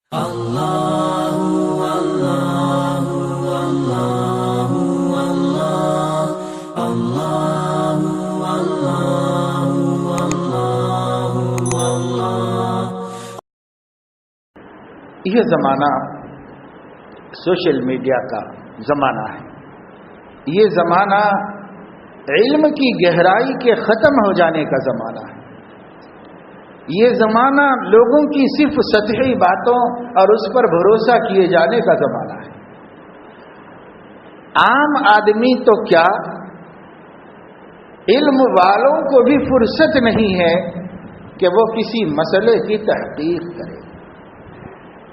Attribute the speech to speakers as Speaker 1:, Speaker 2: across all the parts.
Speaker 1: یہ زمانہ social media کا زمانہ ہے. یہ زمانہ علم کی گہرائی کے ختم ہو جانے کا زمانہ ہے. یہ زمانہ لوگوں کی صرف سطحی باتوں اور اس پر بھروسہ کیے جانے کا زمانہ ہے. عام آدمی تو کیا، علم والوں کو بھی فرصت نہیں ہے کہ وہ کسی مسئلے کی تحقیق کرے.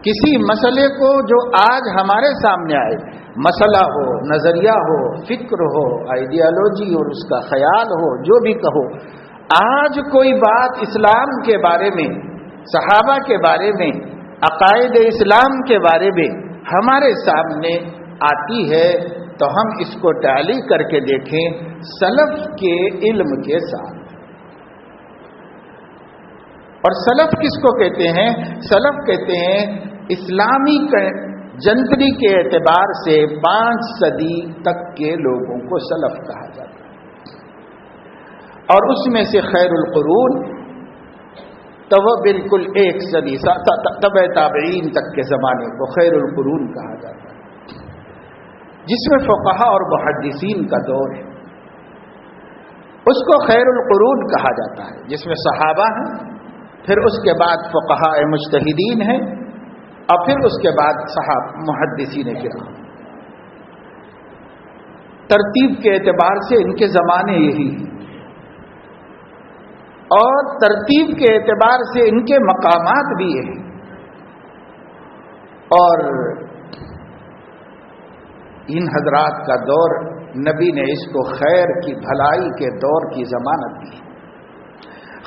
Speaker 1: کسی مسئلے کو جو آج ہمارے سامنے آئے، مسئلہ ہو، نظریہ ہو، فکر ہو، آئیڈیالوجی اور اس کا خیال ہو، جو بھی کہو، آج کوئی بات اسلام کے بارے میں، صحابہ کے بارے میں، عقائد اسلام کے بارے میں ہمارے سامنے آتی ہے تو ہم اس کو ٹیلی کر کے دیکھیں سلف کے علم کے ساتھ. اور سلف کس کو کہتے ہیں؟ سلف کہتے ہیں اسلامی جنتری کے اعتبار سے 5 صدی تک کے لوگوں کو سلف کہا جاتا ہے. اور اس میں سے خیر القرون تو وہ بالکل 1 صدی تبع تابعین تک کے زمانے کو خیر القرون کہا جاتا ہے، جس میں فقہا اور محدثین کا دور ہے. اس کو خیر القرون کہا جاتا ہے، جس میں صحابہ ہیں، پھر اس کے بعد فقہاء مجتہدین ہیں، اور پھر اس کے بعد محدثین کرام. ترتیب کے اعتبار سے ان کے زمانے یہی ہیں، اور ترتیب کے اعتبار سے ان کے مقامات بھی یہی. اور ان حضرات کا دور نبی نے اس کو خیر کی بھلائی کے دور کی ضمانت دی.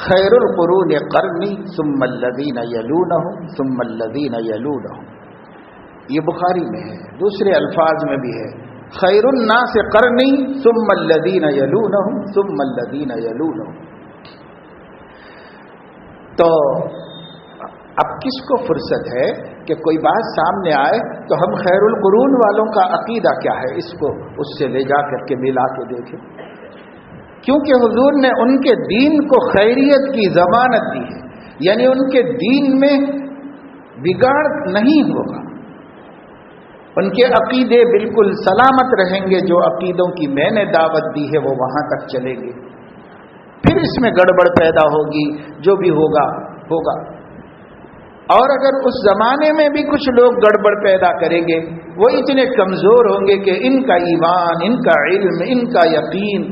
Speaker 1: خیر القرون قرنی ثم الذین یلونہم ثم الذین یلونہم. یہ بخاری میں ہے، دوسرے الفاظ میں بھی ہے، خیر الناس قرنی ثم الذین یلونہم ثم الذین یلونہم. تو اب کس کو فرصت ہے کہ کوئی بات سامنے آئے تو ہم خیر القرون والوں کا عقیدہ کیا ہے اس کو اس سے لے جا کر کے ملا کے دیکھیں. کیونکہ حضور نے ان کے دین کو خیریت کی ضمانت دی ہے، یعنی ان کے دین میں بگاڑ نہیں ہوگا، ان کے عقیدے بالکل سلامت رہیں گے. جو عقیدوں کی میں نے دعوت دی ہے وہ وہاں تک چلیں گے. پھر اس میں گڑبڑ پیدا ہوگی، جو بھی ہوگا ہوگا. اور اگر اس زمانے میں بھی کچھ لوگ گڑبڑ پیدا کریں گے، وہ اتنے کمزور ہوں گے کہ ان کا ایمان، ان کا علم، ان کا یقین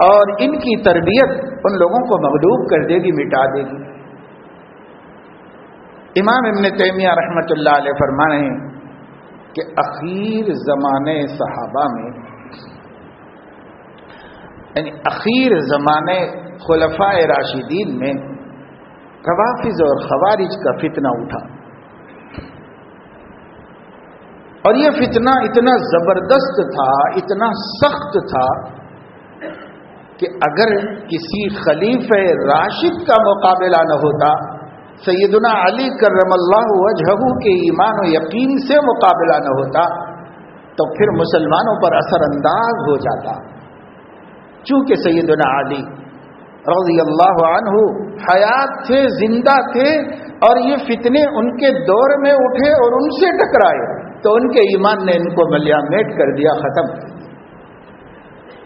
Speaker 1: اور ان کی تربیت ان لوگوں کو مغلوب کر دے گی، مٹا دے گی. امام ابن تیمیہ رحمۃ اللہ علیہ فرمانے ہیں کہ اخیر زمانے صحابہ میں، یعنی اخیر زمانے خلفاء راشدین میں روافض اور خوارج کا فتنہ اٹھا. اور یہ فتنہ اتنا زبردست تھا، اتنا سخت تھا کہ اگر کسی خلیفہ راشد کا مقابلہ نہ ہوتا، سیدنا علی کرم اللہ وجہہ کے ایمان و یقین سے مقابلہ نہ ہوتا، تو پھر مسلمانوں پر اثر انداز ہو جاتا. چونکہ سیدنا علی رضی اللہ عنہ حیات تھے، زندہ تھے، اور یہ فتنے ان کے دور میں اٹھے اور ان سے ٹکرائے تو ان کے ایمان نے ان کو ملیا میٹ کر دیا، ختم.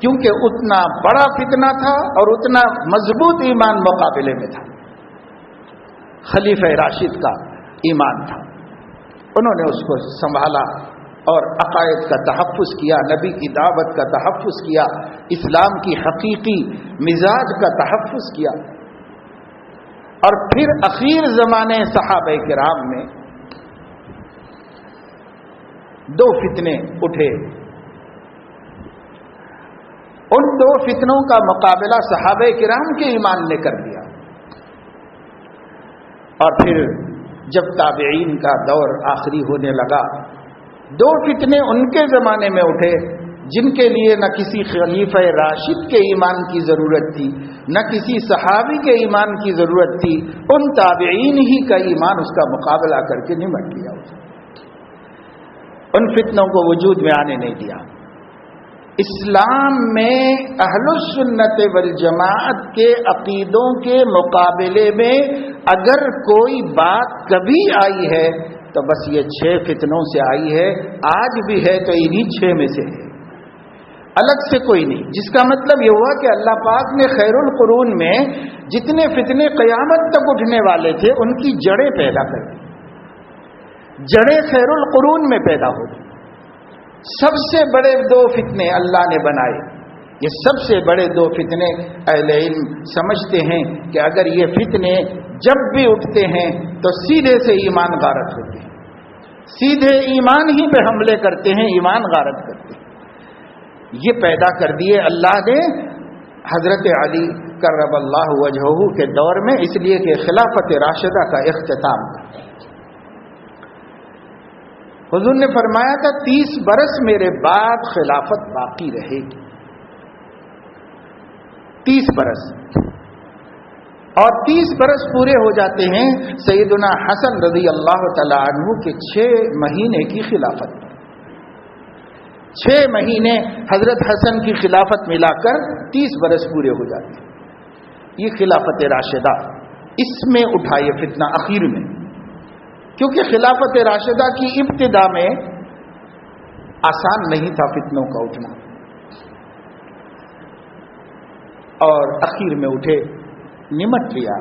Speaker 1: کیونکہ اتنا بڑا فتنہ تھا اور اتنا مضبوط ایمان مقابلے میں تھا. خلیفہ راشد کا ایمان تھا، انہوں نے اس کو سنبھالا اور عقائد کا تحفظ کیا، نبی کی دعوت کا تحفظ کیا، اسلام کی حقیقی مزاج کا تحفظ کیا. اور پھر اخیر زمانے صحابہ کرام میں 2 فتنے اٹھے. ان 2 فتنوں کا مقابلہ صحابہ کرام کے ایمان نے کر دیا. اور پھر جب تابعین کا دور آخری ہونے لگا، 2 فتنے ان کے زمانے میں اٹھے جن کے لیے نہ کسی خلیفہ راشد کے ایمان کی ضرورت تھی، نہ کسی صحابی کے ایمان کی ضرورت تھی، ان تابعین ہی کا ایمان اس کا مقابلہ کر کے نمٹ لیا، ان فتنوں کو وجود میں آنے نہیں دیا۔ اسلام میں اہل السنت والجماعت کے عقیدوں کے مقابلے میں اگر کوئی بات کبھی آئی ہے تو بس یہ 6 فتنوں سے آئی ہے، آج بھی ہے تو انہی 6 میں سے ہے، الگ سے کوئی نہیں۔ جس کا مطلب یہ ہوا کہ اللہ پاک نے خیر القرون میں جتنے فتنے قیامت تک اٹھنے والے تھے ان کی جڑیں پیدا کر دی، جڑیں خیر القرون میں پیدا ہو گئی۔ سب سے بڑے 2 فتنے اللہ نے بنائے، یہ سب سے بڑے 2 فتنے اہل علم سمجھتے ہیں کہ اگر یہ فتنے جب بھی اٹھتے ہیں تو سیدھے سے ایمان غارت ہوتے ہیں، سیدھے ایمان ہی پہ حملے کرتے ہیں، ایمان غارت کرتے ہیں۔ یہ پیدا کر دیے اللہ نے حضرت علی کرم اللہ وجہہ کے دور میں، اس لیے کہ خلافت راشدہ کا اختتام تھا۔ حضور نے فرمایا تھا 30 برس میرے بعد خلافت باقی رہے گی، 30 برس، اور 30 برس پورے ہو جاتے ہیں سیدنا حسن رضی اللہ تعالی عنہ کے 6 مہینے کی خلافت میں۔ 6 مہینے حضرت حسن کی خلافت ملا کر 30 برس پورے ہو جاتے ہیں۔ یہ خلافت راشدہ، اس میں اٹھا یہ فتنہ اخیر میں، کیونکہ خلافت راشدہ کی ابتدا میں آسان نہیں تھا فتنوں کا اٹھنا، اور اخیر میں اٹھے، نمٹ لیا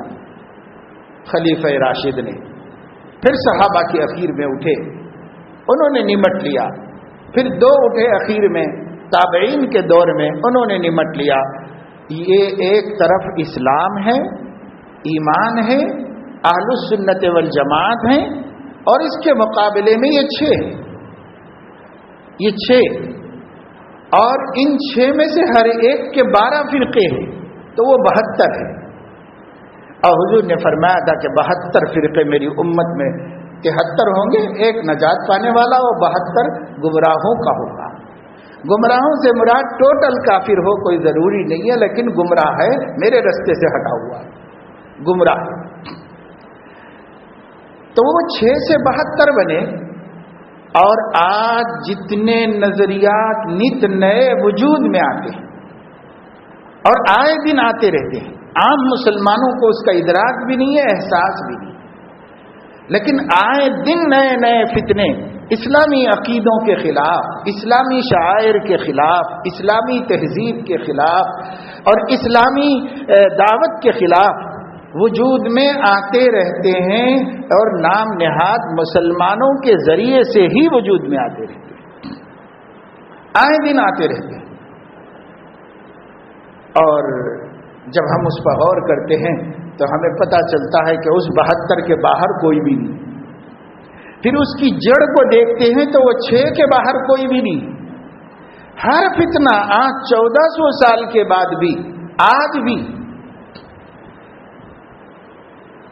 Speaker 1: خلیفہ راشد نے۔ پھر صحابہ کے اخیر میں اٹھے، انہوں نے نمٹ لیا۔ پھر 2 اٹھے اخیر میں تابعین کے دور میں، انہوں نے نمٹ لیا۔ یہ ایک طرف اسلام ہے، ایمان ہے، اہل السنت والجماعت ہیں، اور اس کے مقابلے میں یہ 6 ہیں، یہ 6، اور ان 6 میں سے ہر ایک کے 12 فرقے ہیں، تو وہ 72 ہیں۔ اور حضور نے فرمایا تھا کہ 72 فرقے میری امت میں 73 ہوں گے، ایک نجات پانے والا، اور 72 گمراہوں کا ہوگا۔ گمراہوں سے مراد ٹوٹل کافر ہو کوئی ضروری نہیں ہے، لیکن گمراہ ہے، میرے رستے سے ہٹا ہوا ہے، گمراہ۔ تو وہ 6 سے 72 بنے، اور آج جتنے نظریات نت نئے وجود میں آتے ہیں اور آئے دن آتے رہتے ہیں، عام مسلمانوں کو اس کا ادراک بھی نہیں ہے، احساس بھی نہیں، لیکن آئے دن نئے نئے فتنے اسلامی عقیدوں کے خلاف، اسلامی شعائر کے خلاف، اسلامی تہذیب کے خلاف اور اسلامی دعوت کے خلاف وجود میں آتے رہتے ہیں، اور نام نہاد مسلمانوں کے ذریعے سے ہی وجود میں آتے رہتے ہیں، آئے دن آتے رہتے ہیں۔ اور جب ہم اس پر غور کرتے ہیں تو ہمیں پتہ چلتا ہے کہ اس 72 کے باہر کوئی بھی نہیں، پھر اس کی جڑ کو دیکھتے ہیں تو وہ 6 کے باہر کوئی بھی نہیں۔ ہر فتنہ آج 1400 سال کے بعد بھی، آج بھی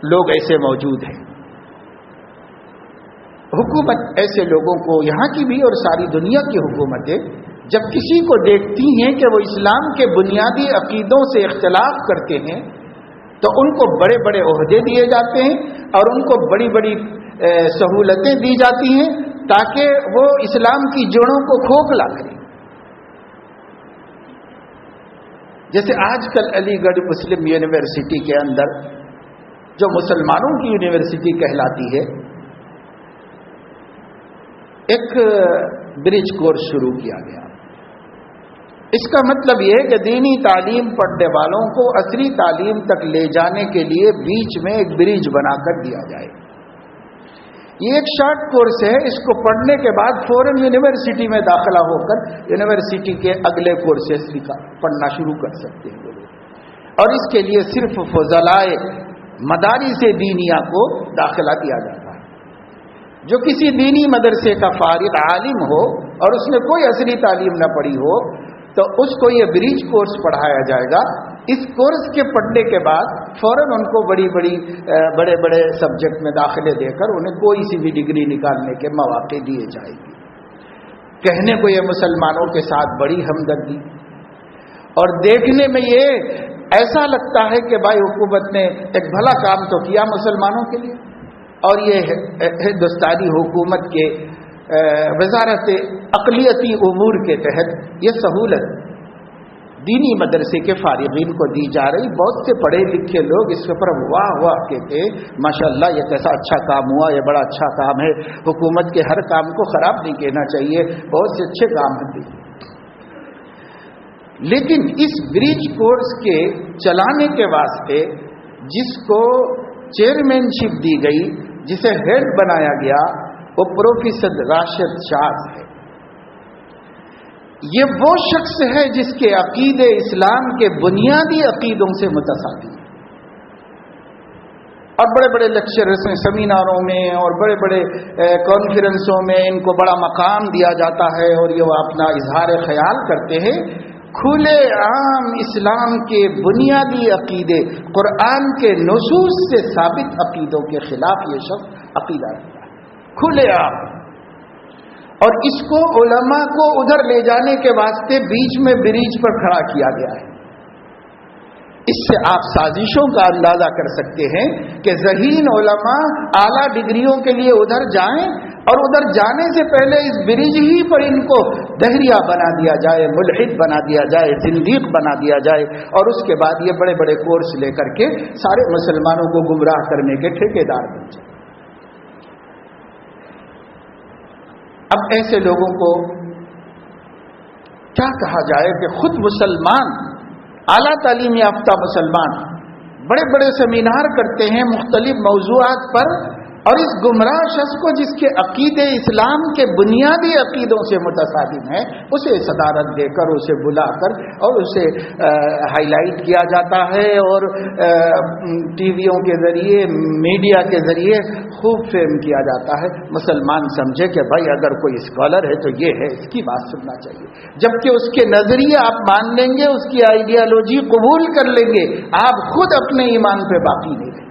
Speaker 1: لوگ ایسے موجود ہیں۔ حکومت ایسے لوگوں کو، یہاں کی بھی اور ساری دنیا کی حکومتیں، جب کسی کو دیکھتی ہیں کہ وہ اسلام کے بنیادی عقیدوں سے اختلاف کرتے ہیں تو ان کو بڑے بڑے عہدے دیے جاتے ہیں اور ان کو بڑی بڑی سہولتیں دی جاتی ہیں تاکہ وہ اسلام کی جڑوں کو کھوکھلا کریں۔ جیسے آج کل علی گڑھ مسلم یونیورسٹی کے اندر، جو مسلمانوں کی یونیورسٹی کہلاتی ہے، ایک برج کورس شروع کیا گیا۔ اس کا مطلب یہ ہے کہ دینی تعلیم پڑھنے والوں کو عصری تعلیم تک لے جانے کے لیے بیچ میں ایک برج بنا کر دیا جائے۔ یہ ایک شارٹ کورس ہے، اس کو پڑھنے کے بعد فوراً یونیورسٹی میں داخلہ ہو کر یونیورسٹی کے اگلے کورسز پڑھنا شروع کر سکتے ہیں، اور اس کے لیے صرف فضلائے مدارس دینیہ کو داخلہ دیا جاتا ہے۔ جو کسی دینی مدرسے کا فارغ عالم ہو اور اس نے کوئی عصری تعلیم نہ پڑھی ہو تو اس کو یہ برج کورس پڑھایا جائے گا۔ اس کورس کے پڑھنے کے بعد فوراً ان کو بڑے بڑے سبجیکٹ میں داخلے دے کر انہیں کوئی سی بھی ڈگری نکالنے کے مواقع دیے جائیں گے۔ کہنے کو یہ مسلمانوں کے ساتھ بڑی ہمدردی، اور دیکھنے میں یہ ایسا لگتا ہے کہ بھائی حکومت نے ایک بھلا کام تو کیا مسلمانوں کے لیے، اور یہ ہندوستانی حکومت کے وزارت اقلیتی امور کے تحت یہ سہولت دینی مدرسے کے فارغین کو دی جا رہی۔ بہت سے پڑھے لکھے لوگ اس کے اوپر واہ واہ کہتے ہیں، ماشاءاللہ یہ کیسا اچھا کام ہوا، یہ بڑا اچھا کام ہے، حکومت کے ہر کام کو خراب نہیں کہنا چاہیے، بہت سے اچھے کام ہیں۔ لیکن اس برج کورس کے چلانے کے واسطے جس کو چیئرمین شپ دی گئی، جسے ہیڈ بنایا گیا، وہ پروفیسر راشد شاہ ہے۔ یہ وہ شخص ہے جس کے عقیدے اسلام کے بنیادی عقیدوں سے متصادم ہیں، اور بڑے بڑے لیکچرز میں، سیمیناروں میں اور بڑے بڑے کانفرنسوں میں ان کو بڑا مقام دیا جاتا ہے، اور یہ وہ اپنا اظہار خیال کرتے ہیں۔ کھلے عام اسلام کے بنیادی عقیدے، قرآن کے نصوص سے ثابت عقیدوں کے خلاف یہ شخص عقیدہ رکھتا ہے، کھلے عام۔ اور اس کو علماء کو ادھر لے جانے کے واسطے بیچ میں بریج پر کھڑا کیا گیا ہے۔ اس سے آپ سازشوں کا اندازہ کر سکتے ہیں کہ ذہین علماء اعلیٰ ڈگریوں کے لیے ادھر جائیں، اور ادھر جانے سے پہلے اس برج ہی پر ان کو دہریہ بنا دیا جائے، ملحد بنا دیا جائے، زندیق بنا دیا جائے، اور اس کے بعد یہ بڑے بڑے کورس لے کر کے سارے مسلمانوں کو گمراہ کرنے کے ٹھیکیدار بن جائیں۔ اب ایسے لوگوں کو کیا کہا جائے کہ خود مسلمان، اعلیٰ تعلیم یافتہ مسلمان بڑے بڑے سیمینار کرتے ہیں مختلف موضوعات پر، اور اس گمراہ شخص کو جس کے عقیدے اسلام کے بنیادی عقیدوں سے متصادم ہیں، اسے صدارت دے کر، اسے بلا کر، اور اسے ہائی لائٹ کیا جاتا ہے، اور ٹی ویوں کے ذریعے، میڈیا کے ذریعے خوب فیم کیا جاتا ہے۔ مسلمان سمجھے کہ بھائی اگر کوئی اسکالر ہے تو یہ ہے، اس کی بات سننا چاہیے، جبکہ اس کے نظریے آپ مان لیں گے، اس کی آئیڈیالوجی قبول کر لیں گے، آپ خود اپنے ایمان پہ باقی نہیں رہیں۔